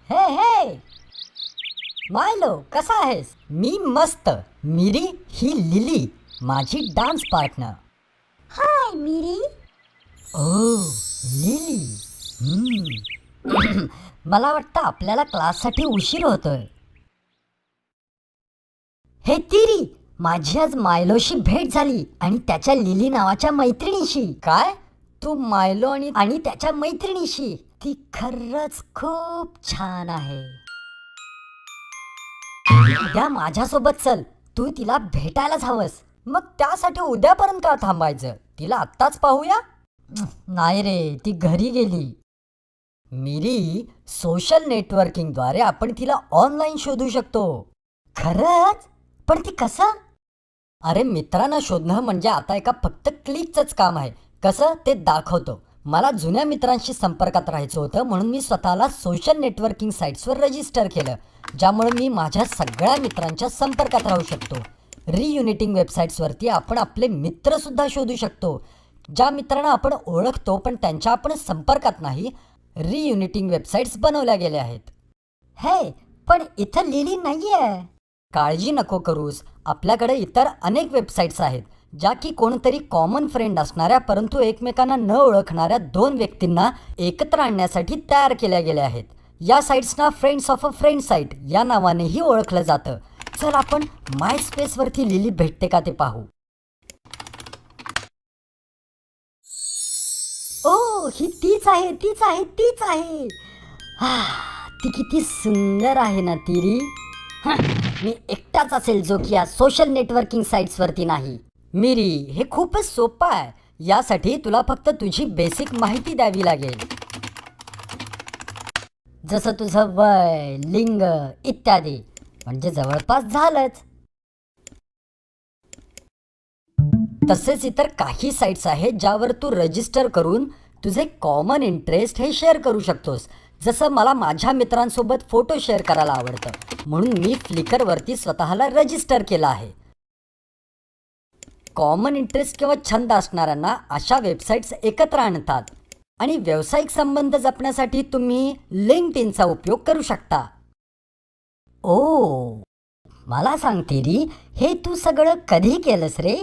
हे हे मायलो, कसा आहेस? मी मस्त. मिरी ही लिली, माझी डान्स पार्टनर. हाय मिरी. ओ लिली. मला वाटतं आपल्याला क्लाससाठी उशीर होतोय. हे तिरी, माझी आज मायलोशी भेट झाली आणि त्याच्या लिली नावाच्या मैत्रिणीशी. काय? तू मायलो आणि त्याच्या मैत्रिणीशी? ती खरंच खूप छान आहे. उद्या माझ्यासोबत चल. तू तिला भेटायलाच हवंस. मग त्यासाठी उद्यापर्यंत का थांबायचं? तिला आत्ताच पाहूया. नाही रे, ती घरी गेली. मिरी, सोशल नेटवर्किंगद्वारे आपण तिला ऑनलाईन शोधू शकतो. खरंच? पण ती कसं? अरे, मित्रांना शोधणं म्हणजे आता एका फक्त क्लिकचंच काम आहे. कसं ते दाखवतो. मला जुन्या मित्रांशी संपर्कात राहायचं होतं, म्हणून मी स्वतःला सोशल नेटवर्किंग साईट्सवर रजिस्टर केलं, ज्यामुळे मी माझ्या सगळ्या मित्रांच्या संपर्कात राहू शकतो. रियुनिटिंग वेबसाईट्सवरती आपण आपले मित्रसुद्धा शोधू शकतो. ज्या मित्रांना आपण ओळखतो पण त्यांच्या आपण संपर्कात नाही, रियुनिटिंग वेबसाईट्स बनवल्या गेल्या आहेत. हे, पण इथं लिली नाहीये. काळजी नको करूस. आपल्याकडे इतर अनेक वेबसाईट्स आहेत, ज्या की कोणतरी कॉमन फ्रेंड असणाऱ्या परंतु एकमेकांना न ओळखणाऱ्या दोन व्यक्तींना एकत्र आणण्यासाठी तयार केल्या गेल्या आहेत. या साईट्सना friends of a friend site या नावानेही ओळखलं जातं. चल आपण माय स्पेसवरती लिली भेटते का ते पाहू. ओ, ही तीच आहे, तीच आहे, तीच आहे. ती किती सुंदर आहे ना तिरी. मी एकटाच असेल जो की या सोशल नेटवर्किंग साईट्सवरती नाही. मिरी, हे खूपच सोपं आहे. यासाठी तुला फक्त तुझी बेसिक माहिती द्यावी लागेल, जसं तुझं वय, लिंग इत्यादी. म्हणजे जवळपास झालंच. तसेच इतर काही साईट्स आहेत ज्यावर तू रजिस्टर करून तुझे कॉमन इंटरेस्ट हे शेअर करू शकतोस. जसं मला माझ्या मित्रांसोबत फोटो शेअर करायला आवडतं, म्हणून मी फ्लिकरवरती स्वतःला रजिस्टर केलं आहे. कॉमन इंटरेस्ट किंवा छंद असणाऱ्यांना अशा वेबसाईट्स एकत्र आणतात आणि व्यावसायिक संबंध जपण्यासाठी तुम्ही लिंक्डइनचा उपयोग करू शकता. ओ, मला सांग तिरी, हे तू सगळं कधी केलंस रे?